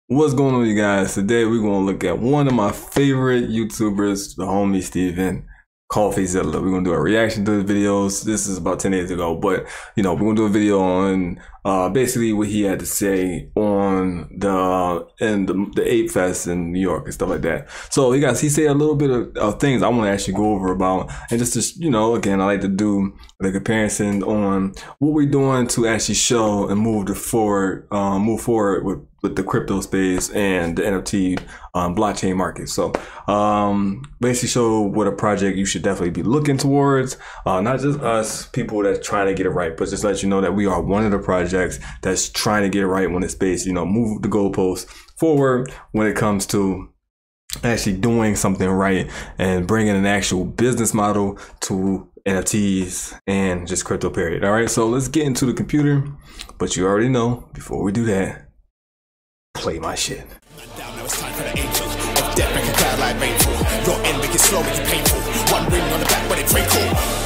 What's going on, you guys? Today we're going to look at one of my favorite YouTubers, the homie Steven, CoffeeZilla. We're going to do a reaction to the videos. This is about 10 days ago, but we're going to do a video on basically what he had to say on the Ape Fest in New York and stuff like that. So you guys, he said a little bit of things I want to actually go over about, and just to, again, I like to do the comparison on what we're doing to actually show and move forward with the crypto space and the NFT blockchain market. So basically show what a project you should definitely be looking towards, not just us people that's trying to get it right, but just let you know that we are one of the projects that's trying to get it right when the space, move the goalposts forward when it comes to actually doing something right and bringing an actual business model to NFTs and just crypto period. All right, so let's get into the computer, but you already know, before we do that, play my shit. Now it's time for the angel of death, make a cloud like rainfall. Your end, make it slow, make it painful. One ring on the back, but it's wrinkle.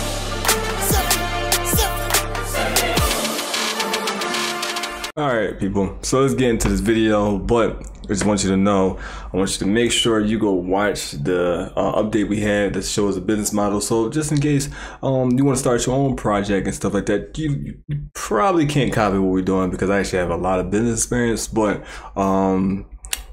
All right, people. So let's get into this video, but I just want you to know, I want you to make sure you go watch the update we had that shows the business model. So just in case you want to start your own project and stuff like that, you probably can't copy what we're doing because I actually have a lot of business experience, but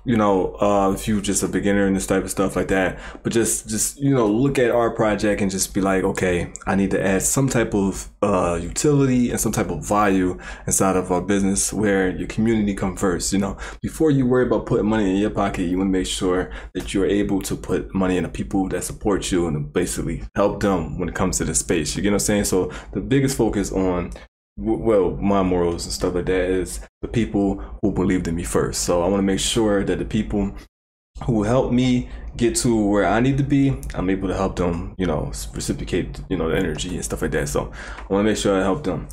if you're just a beginner in this type of stuff like that, but just look at our project and just be like, okay, I need to add some type of utility and some type of value inside of our business where your community comes first. Before you worry about putting money in your pocket, you want to make sure that you're able to put money in the people that support you and basically help them when it comes to the space. You get what I'm saying? So the biggest focus on, well, my morals and stuff like that is the people who believed in me first. So I want to make sure that the people who help me get to where I need to be, I'm able to help them, reciprocate, the energy and stuff like that. So I want to make sure I help them.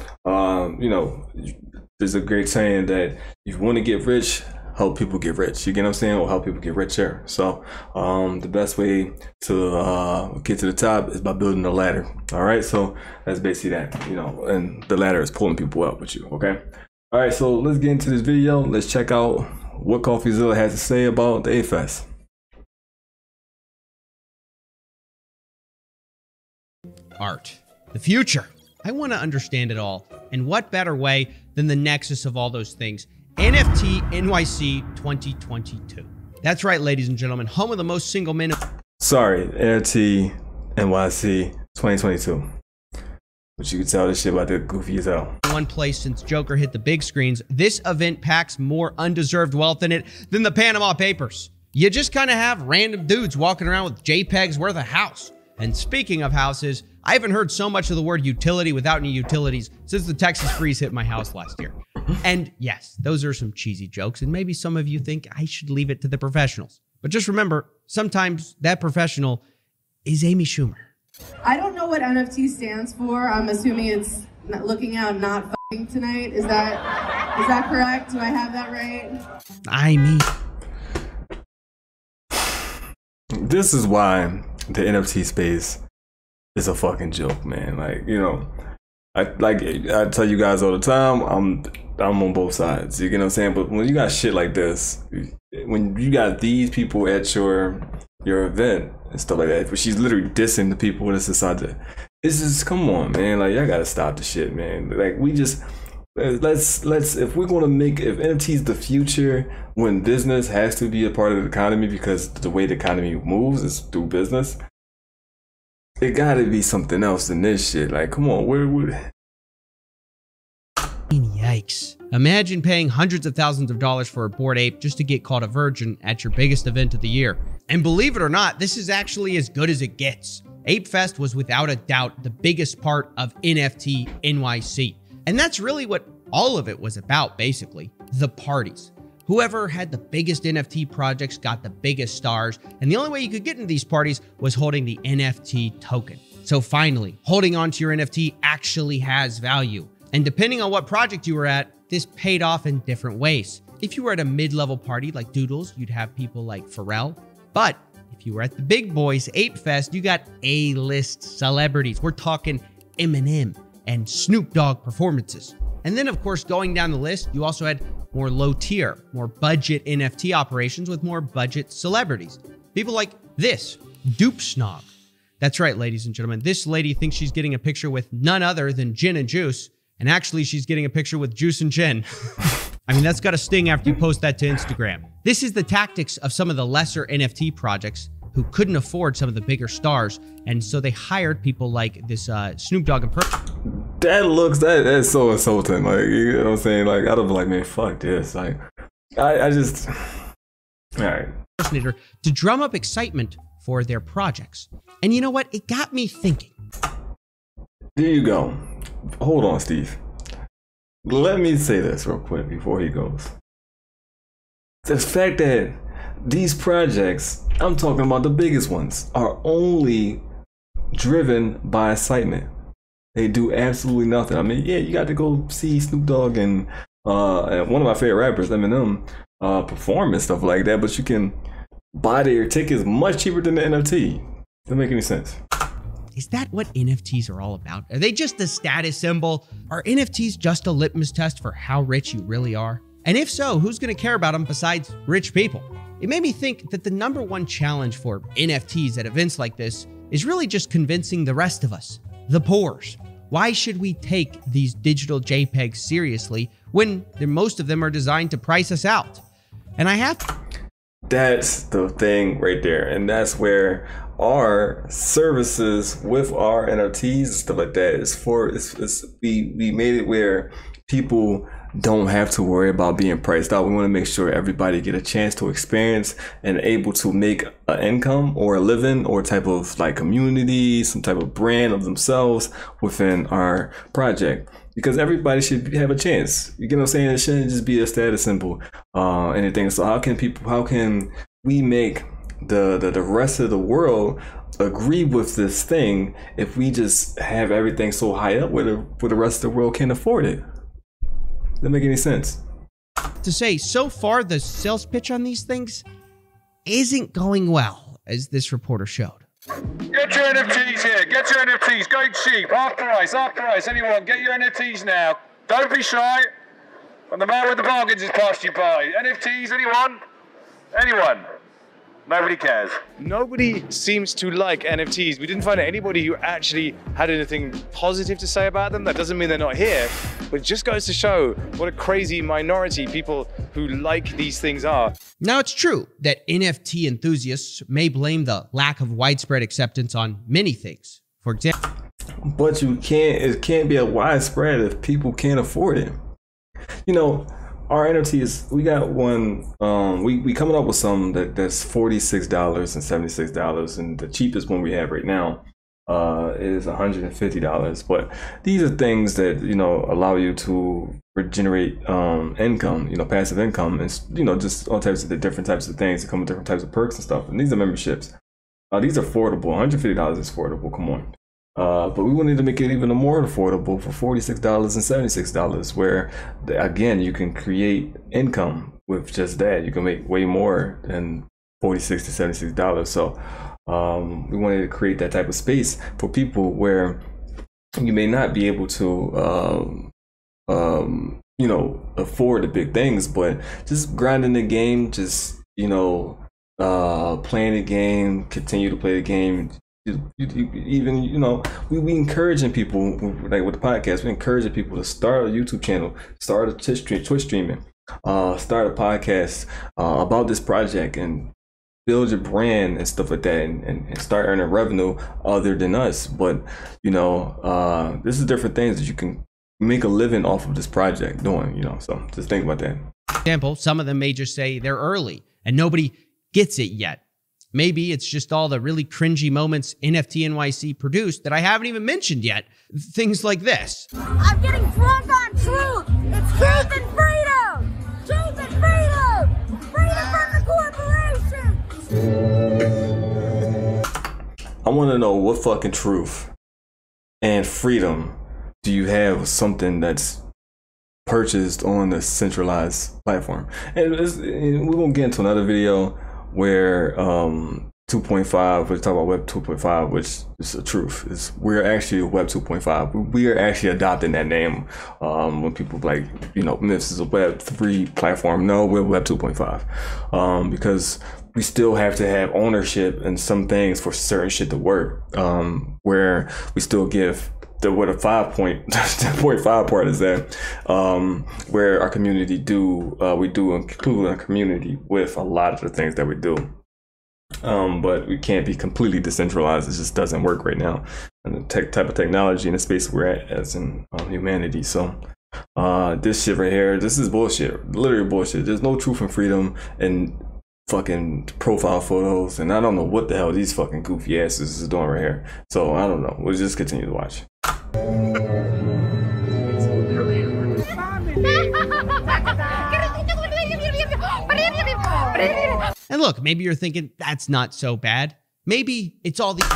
There's a great saying that if you want to get rich, help people get rich. You get what I'm saying? Or help people get richer. So the best way to get to the top is by building a ladder. All right, so that's basically that, and the ladder is pulling people up with you. Okay, all right, so let's get into this video. Let's check out what CoffeeZilla has to say about the Ape Fest. Art, the future. I want to understand it all, and what better way than the nexus of all those things? NFT NYC 2022. That's right, ladies and gentlemen, home of the most single men. Sorry, NFT NYC 2022. But you can tell this shit about the goofy as hell. One place since Joker hit the big screens, this event packs more undeserved wealth in it than the Panama Papers. You just kind of have random dudes walking around with JPEGs worth a house. And speaking of houses, I haven't heard so much of the word utility without any utilities since the Texas freeze hit my house last year. And yes, those are some cheesy jokes, and maybe some of you think I should leave it to the professionals. But just remember, sometimes that professional is Amy Schumer. I don't know what NFT stands for. I'm assuming it's looking out, not f***ing tonight. Is that correct? Do I have that right? I mean, this is why the NFT space is a fucking joke, man. I tell you guys all the time, I'm on both sides. You get what I'm saying? But when you got shit like this, when you got these people at your event and stuff like that, but she's literally dissing the people in the society. It's just, come on, man. Like, y'all gotta stop the shit, man. Like, we just let's if we're gonna if NFT is the future, when business has to be a part of the economy because the way the economy moves is through business, it gotta be something else than this shit. Like, come on, where yikes. Imagine paying hundreds of thousands of dollars for a Bored Ape just to get called a virgin at your biggest event of the year. And believe it or not, this is actually as good as it gets. Ape Fest was without a doubt the biggest part of NFT NYC. And that's really what all of it was about, basically. The parties. Whoever had the biggest NFT projects got the biggest stars, and the only way you could get into these parties was holding the NFT token. So finally, holding onto your NFT actually has value. And depending on what project you were at, this paid off in different ways. If you were at a mid-level party like Doodles, you'd have people like Pharrell. But if you were at the big boys, Ape Fest, you got A-list celebrities. We're talking Eminem and Snoop Dogg performances. And then, of course, going down the list, you also had more low tier, more budget NFT operations with more budget celebrities. People like this, Dupe Snog. That's right, ladies and gentlemen. This lady thinks she's getting a picture with none other than Gin and Juice, and actually she's getting a picture with Juice and Gin. I mean, that's got to sting after you post that to Instagram. This is the tactics of some of the lesser NFT projects who couldn't afford some of the bigger stars, and so they hired people like this Snoop Dogg and That's so insulting. Like, you know what I'm saying? Like, I'd have been like, man, fuck this. Like, I just, all right. Impersonator to drum up excitement for their projects. And you know what? It got me thinking. There you go. Hold on, Steve. Let me say this real quick before he goes. The fact that these projects, I'm talking about the biggest ones, are only driven by excitement. They do absolutely nothing. I mean, yeah, you got to go see Snoop Dogg and one of my favorite rappers, Eminem, perform and stuff like that, but you can buy their tickets much cheaper than the NFT. Doesn't make any sense. Is that what NFTs are all about? Are they just a status symbol? Are NFTs just a litmus test for how rich you really are? And if so, who's going to care about them besides rich people? It made me think that the #1 challenge for NFTs at events like this is really just convincing the rest of us, the poors. Why should we take these digital JPEGs seriously when most of them are designed to price us out? And I have to. That's the thing right there. And that's where our services with our NFTs and stuff like that is for. We made it where people don't have to worry about being priced out. We want to make sure everybody get a chance to experience and able to make an income or a living or type of like community, some type of brand of themselves within our project. Because everybody should have a chance. You get what I'm saying? It shouldn't just be a status symbol, anything. So how can we make the rest of the world agree with this thing if we just have everything so high up where the rest of the world can't afford it? Doesn't make any sense. To say, so far the sales pitch on these things isn't going well, as this reporter showed. Get your NFTs here. Get your NFTs. Go cheap. Half price. Half price. Anyone, get your NFTs now. Don't be shy. And the man with the bargains has passed you by. NFTs, anyone? Anyone? Nobody cares. Nobody seems to like NFTs. We didn't find anybody who actually had anything positive to say about them. That doesn't mean they're not here, but it just goes to show what a crazy minority people who like these things are. Now, it's true that NFT enthusiasts may blame the lack of widespread acceptance on many things. For example, but it can't be a widespread if people can't afford it. You know, our NFTs, we got one, we coming up with some that's $46 and $76, and the cheapest one we have right now is $150. But these are things that, you know, allow you to generate income, you know, passive income, and, you know, just all types of the different types of things that come with different types of perks and stuff. And these are memberships. These are affordable. $150 is affordable. Come on. But we wanted to make it even more affordable for $46 and $76, where again you can create income with just that. You can make way more than $46 to $76. So we wanted to create that type of space for people where you may not be able to you know, afford the big things, but just grinding the game, just, you know, playing the game, continue to play the game. Even, you know, we encouraging people, like with the podcast, we encouraging people to start a YouTube channel, start a Twitch streaming, start a podcast about this project and build your brand and stuff like that, and start earning revenue other than us. But, you know, this is different things that you can make a living off of this project doing, you know, so just think about that. For example, some of them may just say they're early and nobody gets it yet. Maybe it's just all the really cringy moments NFT NYC produced that I haven't even mentioned yet. Things like this. I'm getting drunk on truth. It's truth and freedom. Truth and freedom. Freedom from the corporations. I want to know what fucking truth and freedom do you have with something that's purchased on a centralized platform? And we're going to get into another video where 2.5, we're talking about Web 2.5, which is the truth. Is we're actually Web 2.5. We are actually adopting that name. When people like, this is a Web 3 platform. No, we're Web 2.5. Because we still have to have ownership in some things for certain shit to work. Where we still give what a 5.5 part is that, where our community we do include our community with a lot of the things that we do. But we can't be completely decentralized. It just doesn't work right now. And the type of technology and the space we're at as in humanity. So this shit right here, this is bullshit. Literally bullshit. There's no truth and freedom and fucking profile photos. And I don't know what the hell these fucking goofy asses is doing right here. So I don't know. We'll just continue to watch. And look, maybe you're thinking that's not so bad. Maybe it's all these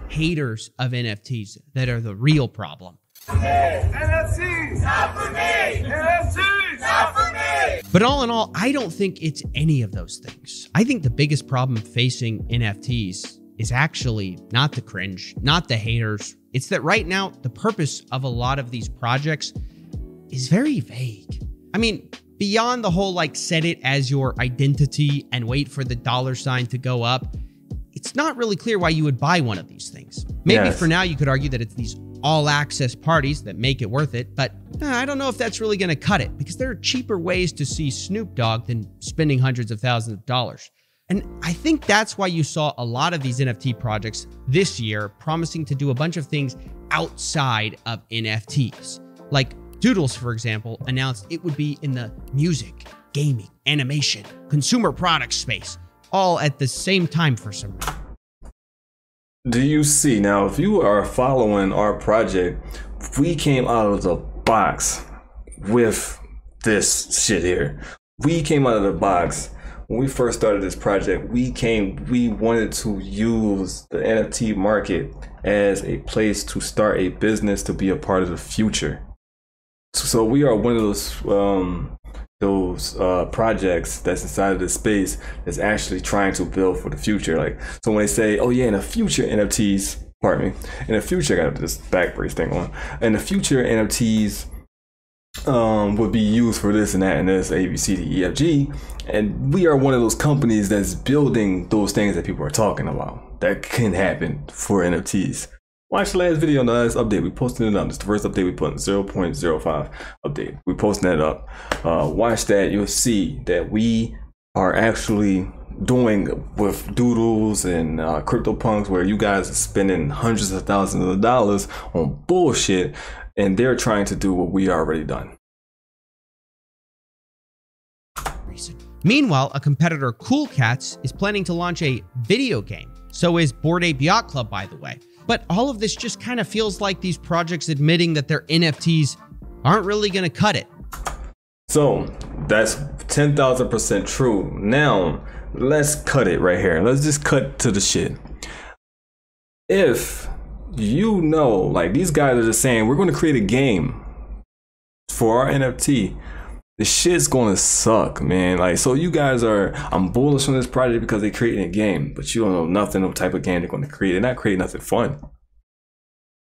haters of NFTs that are the real problem. NFTs, not for me! NFTs, not for me! But all in all, I don't think it's any of those things. I think the biggest problem facing NFTs is actually not the cringe, not the haters. It's that right now, the purpose of a lot of these projects is very vague. I mean, beyond the whole set it as your identity and wait for the $ to go up, it's not really clear why you would buy one of these things. Maybe for now you could argue that it's these all access parties that make it worth it, but I don't know if that's really going to cut it, because there are cheaper ways to see Snoop Dogg than spending hundreds of thousands of dollars. And I think that's why you saw a lot of these NFT projects this year promising to do a bunch of things outside of NFTs. Like Doodles, for example, announced it would be in the music, gaming, animation, consumer products space, all at the same time for some reason. Do you see now, if you are following our project, we came out of the box with this shit here. We came out of the box when we first started this project. We wanted to use the NFT market as a place to start a business, to be a part of the future. So we are one of those projects that's inside of this space that's actually trying to build for the future. So when they say, oh yeah, in the future NFTs, pardon me, in the future, I got this back brace thing on. In the future NFTs would be used for this and that and this, A, B, C, D, E, F, G. And we are one of those companies that's building those things that people are talking about that can happen for NFTs. Watch the last video on the last update. We posted it up. It's the first update we put in, 0.05 update. We posted that up. Watch that. You'll see that we are actually doing with Doodles and CryptoPunks, where you guys are spending hundreds of thousands of dollars on bullshit, and they're trying to do what we already done. Meanwhile, a competitor, Cool Cats, is planning to launch a video game. So is Bored Ape Yacht Club, by the way. But all of this just kind of feels like these projects admitting that their NFTs aren't really going to cut it. So that's 10,000% true. Now, let's cut it right here. Let's just cut to the shit. If you know, these guys are just saying, we're going to create a game for our NFT, the shit's gonna suck, man. So you guys I'm bullish on this project because they're creating a game, but you don't know nothing of the type of game they're gonna create. They're not creating nothing fun.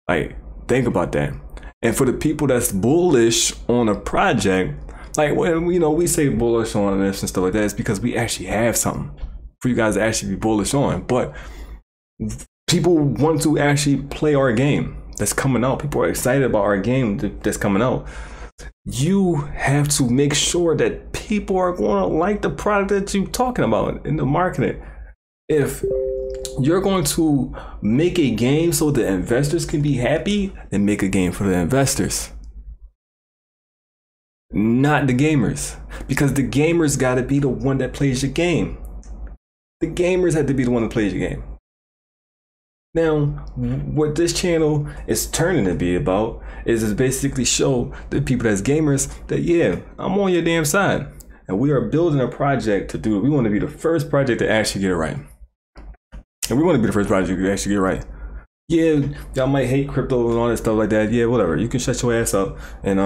Think about that. And for the people that's bullish on a project, when we say bullish on this and stuff like that, it's because we actually have something for you guys to actually be bullish on. But people want to actually play our game that's coming out. People are excited about our game that's coming out. You have to make sure that people are going to like the product that you're talking about in the marketing. If you're going to make a game so the investors can be happy, then make a game for the investors, not the gamers. Because the gamers got to be the one that plays your game. The gamers have to be the one that plays your game. Now, what this channel is turning to be about is basically show the people that's gamers that, yeah, I'm on your damn side. And we are building a project to do it. We want to be the first project to actually get it right. And we want to be the first project to actually get it right. Yeah, y'all might hate crypto and all that stuff like that. Yeah, whatever. You can shut your ass up and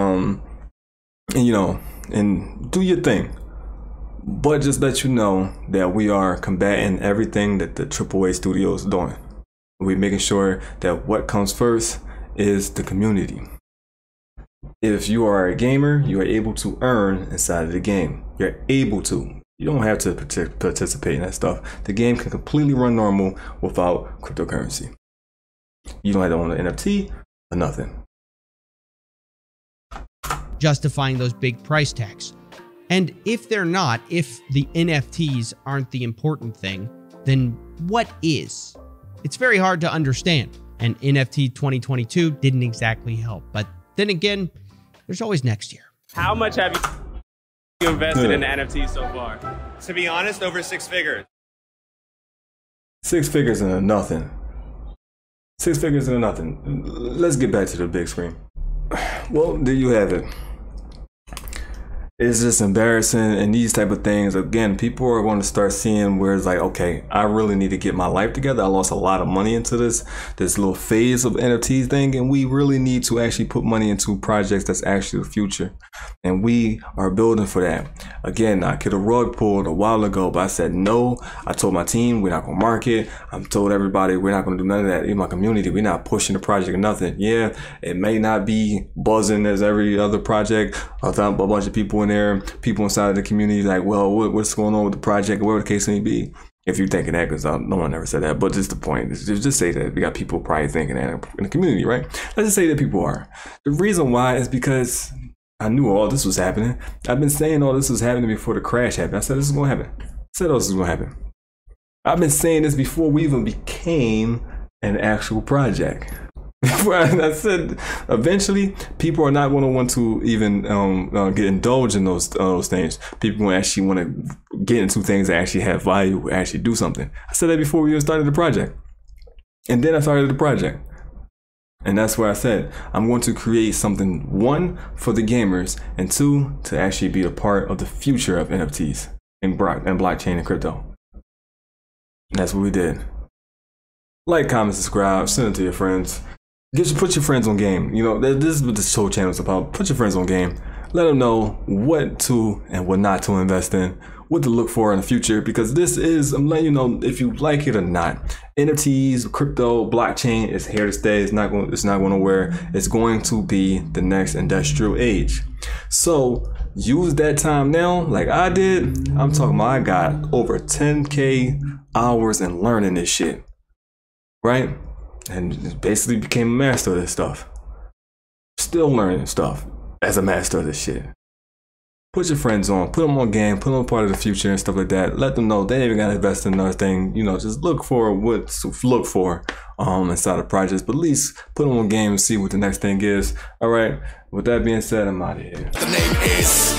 do your thing. But just let you know that we are combating everything that the AAA studio is doing. We're making sure that what comes first is the community. If you are a gamer, you are able to earn inside of the game. You're able to. You don't have to participate in that stuff. The game can completely run normal without cryptocurrency. You don't have to own an NFT or nothing. Justifying those big price tags. And if they're not, if the NFTs aren't the important thing, then what is? It's very hard to understand. And NFT 2022 didn't exactly help. But then again, there's always next year. How much have you invested in NFTs so far? To be honest, over 6 figures. 6 figures into nothing. 6 figures into nothing. Let's get back to the big screen. Well, there you have it. It's just embarrassing, and these type of things, again, people are going to start seeing where it's like, okay, I really need to get my life together. I lost a lot of money into this little phase of NFT thing, and we really need to actually put money into projects that's actually the future. And we are building for that. Again, I could have rug pulled a while ago, but I said no. I told my team we're not going to market. I told everybody we're not going to do none of that. In my community, we're not pushing the project or nothing. Yeah, it may not be buzzing as every other project. I'll a bunch of people in there, people inside of the community like, well, what's going on with the project, whatever the case may be. If you're thinking that, because no one ever said that, but just the point is just say that we got people probably thinking that in the community, right? Let's just say that people are. The reason why is because I knew all this was happening. I've been saying all this was happening before the crash happened. I said this is going to happen. I said all this is going to happen. I've been saying this before we even became an actual project. I said eventually people are not going to want to even get indulged in those things. People actually want to get into things that actually have value, actually do something. I said that before we even started the project. And then I started the project. And that's where I said, I'm going to create something, one, for the gamers, and two, to actually be a part of the future of NFTs and blockchain and crypto. And that's what we did. Like, comment, subscribe, send it to your friends. Put your friends on game. You know, this is what this whole channel is about. Put your friends on game. Let them know what to and what not to invest in, what to look for in the future, because this is, I'm letting you know if you like it or not. NFTs, crypto, blockchain is here to stay. It's not going nowhere. It's going to be the next industrial age. So use that time now, like I did. I'm talking about I got over 10K hours in learning this shit, right? And basically became a master of this stuff. Still learning stuff as a master of this shit. Put your friends on, put them on game, put them on part of the future and stuff like that. Let them know they ain't even gotta invest in another thing. You know, just look for what to look for inside of projects, but at least put them on game and see what the next thing is. All right, with that being said, I'm out of here. The name is